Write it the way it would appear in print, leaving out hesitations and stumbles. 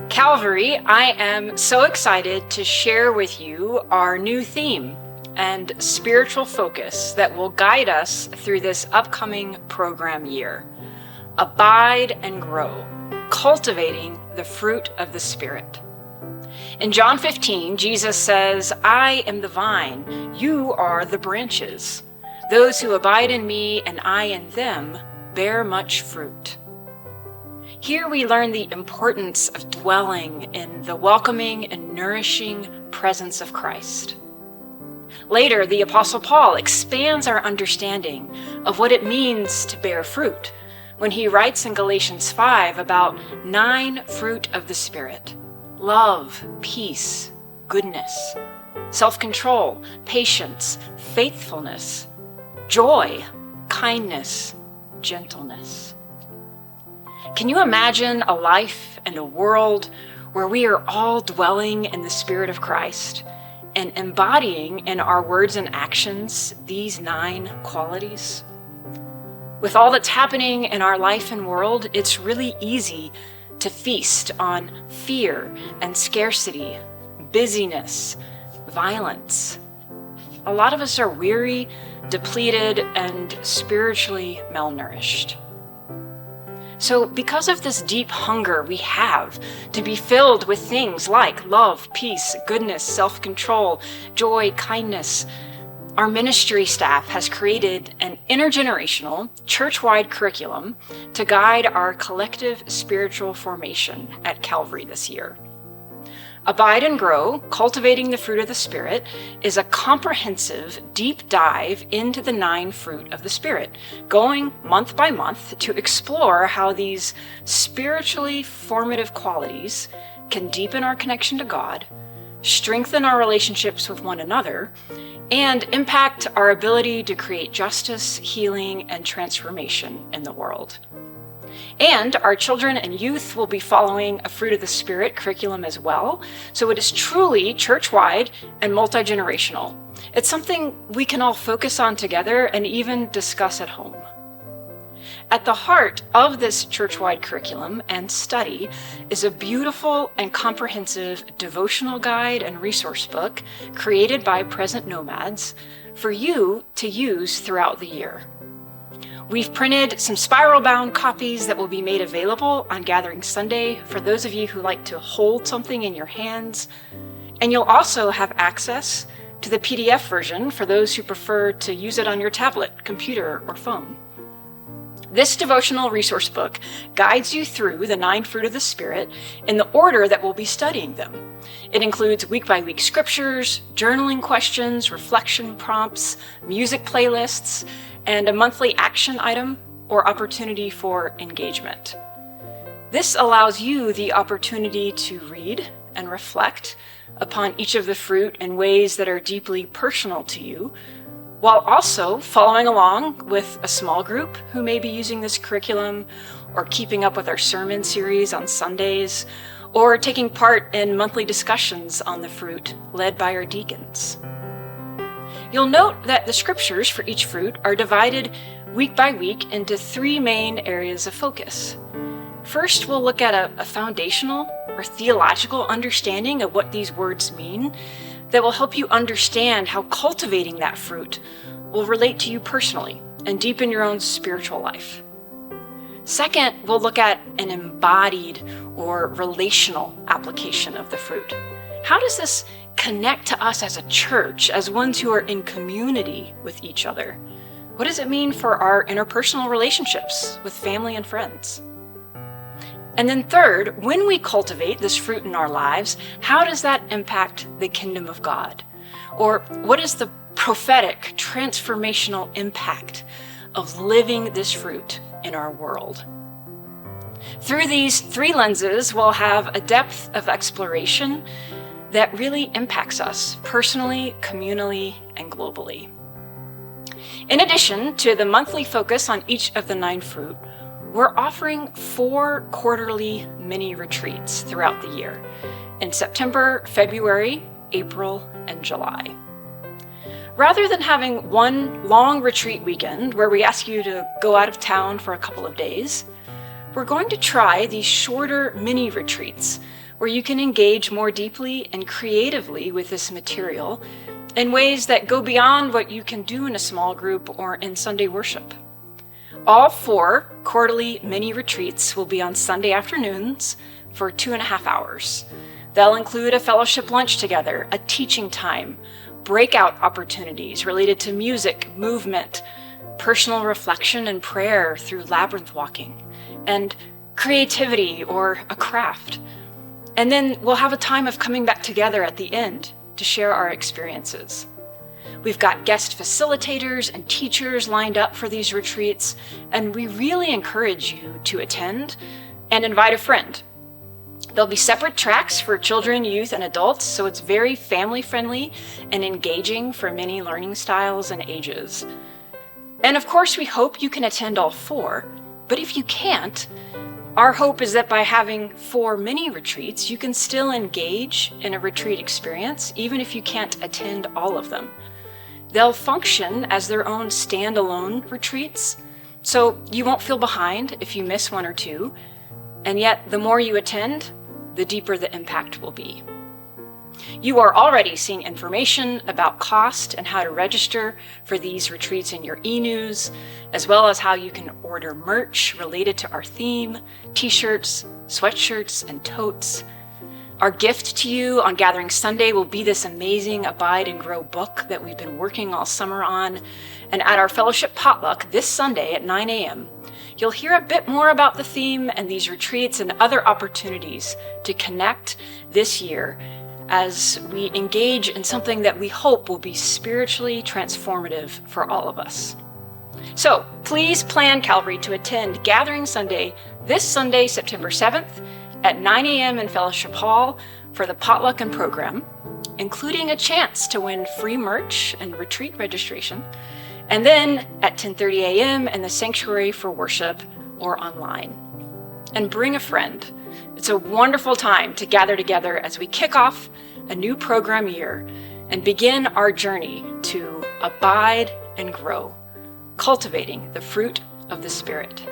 Calvary, I am so excited to share with you our new theme and spiritual focus that will guide us through this upcoming program year. Abide and grow, cultivating the fruit of the Spirit. In John 15, Jesus says, "I am the vine, you are the branches. Those who abide in me and I in them bear much fruit." Here we learn the importance of dwelling in the welcoming and nourishing presence of Christ. Later, the Apostle Paul expands our understanding of what it means to bear fruit when he writes in Galatians 5 about 9 fruit of the Spirit: love, peace, goodness, self-control, patience, faithfulness, joy, kindness, gentleness. Can you imagine a life and a world where we are all dwelling in the Spirit of Christ and embodying in our words and actions these 9 qualities? With all that's happening in our life and world, it's really easy to feast on fear and scarcity, busyness, violence. A lot of us are weary, depleted, and spiritually malnourished. So because of this deep hunger we have to be filled with things like love, peace, goodness, self-control, joy, kindness, our ministry staff has created an intergenerational, church-wide curriculum to guide our collective spiritual formation at Calvary this year. Abide and Grow, Cultivating the Fruit of the Spirit, is a comprehensive, deep dive into the 9 fruit of the Spirit, going month by month to explore how these spiritually formative qualities can deepen our connection to God, strengthen our relationships with one another, and impact our ability to create justice, healing, and transformation in the world. And our children and youth will be following a Fruit of the Spirit curriculum as well, so it is truly church-wide and multi-generational. It's something we can all focus on together and even discuss at home. At the heart of this church-wide curriculum and study is a beautiful and comprehensive devotional guide and resource book created by Present Nomads for you to use throughout the year. We've printed some spiral-bound copies that will be made available on Gathering Sunday for those of you who like to hold something in your hands. And you'll also have access to the PDF version for those who prefer to use it on your tablet, computer, or phone. This devotional resource book guides you through the 9 fruit of the Spirit in the order that we'll be studying them. It includes week-by-week scriptures, journaling questions, reflection prompts, music playlists, and a monthly action item or opportunity for engagement. This allows you the opportunity to read and reflect upon each of the fruit in ways that are deeply personal to you, while also following along with a small group who may be using this curriculum, or keeping up with our sermon series on Sundays, or taking part in monthly discussions on the fruit led by our deacons. You'll note that the scriptures for each fruit are divided week by week into 3 main areas of focus. First, we'll look at a foundational or theological understanding of what these words mean that will help you understand how cultivating that fruit will relate to you personally and deepen your own spiritual life. Second, we'll look at an embodied or relational application of the fruit. How does this connect to us as a church, as ones who are in community with each other? What does it mean for our interpersonal relationships with family and friends? And then third, when we cultivate this fruit in our lives, how does that impact the kingdom of God? Or what is the prophetic, transformational impact of living this fruit in our world? Through these 3 lenses, we'll have a depth of exploration that really impacts us personally, communally, and globally. In addition to the monthly focus on each of the 9 fruit, we're offering 4 quarterly mini retreats throughout the year in September, February, April, and July. Rather than having one long retreat weekend where we ask you to go out of town for a couple of days, we're going to try these shorter mini retreats where you can engage more deeply and creatively with this material in ways that go beyond what you can do in a small group or in Sunday worship. All 4 quarterly mini retreats will be on Sunday afternoons for 2.5 hours. They'll include a fellowship lunch together, a teaching time, breakout opportunities related to music, movement, personal reflection and prayer through labyrinth walking, and creativity or a craft. And then we'll have a time of coming back together at the end to share our experiences. We've got guest facilitators and teachers lined up for these retreats, and we really encourage you to attend and invite a friend. There'll be separate tracks for children, youth, and adults, so it's very family-friendly and engaging for many learning styles and ages. And of course, we hope you can attend all 4, but if you can't, our hope is that by having 4 mini retreats, you can still engage in a retreat experience, even if you can't attend all of them. They'll function as their own standalone retreats, so you won't feel behind if you miss 1 or 2, and yet the more you attend, the deeper the impact will be. You are already seeing information about cost and how to register for these retreats in your e-news, as well as how you can order merch related to our theme, t-shirts, sweatshirts, and totes. Our gift to you on Gathering Sunday will be this amazing Abide and Grow book that we've been working all summer on. And at our fellowship potluck this Sunday at 9 a.m., you'll hear a bit more about the theme and these retreats and other opportunities to connect this year as we engage in something that we hope will be spiritually transformative for all of us. So please plan Calvary to attend Gathering Sunday this Sunday, September 7th at 9 a.m. in Fellowship Hall for the potluck and program, including a chance to win free merch and retreat registration, and then at 10:30 a.m. in the sanctuary for worship or online. And bring a friend. It's a wonderful time to gather together as we kick off a new program year and begin our journey to abide and grow, cultivating the fruit of the Spirit.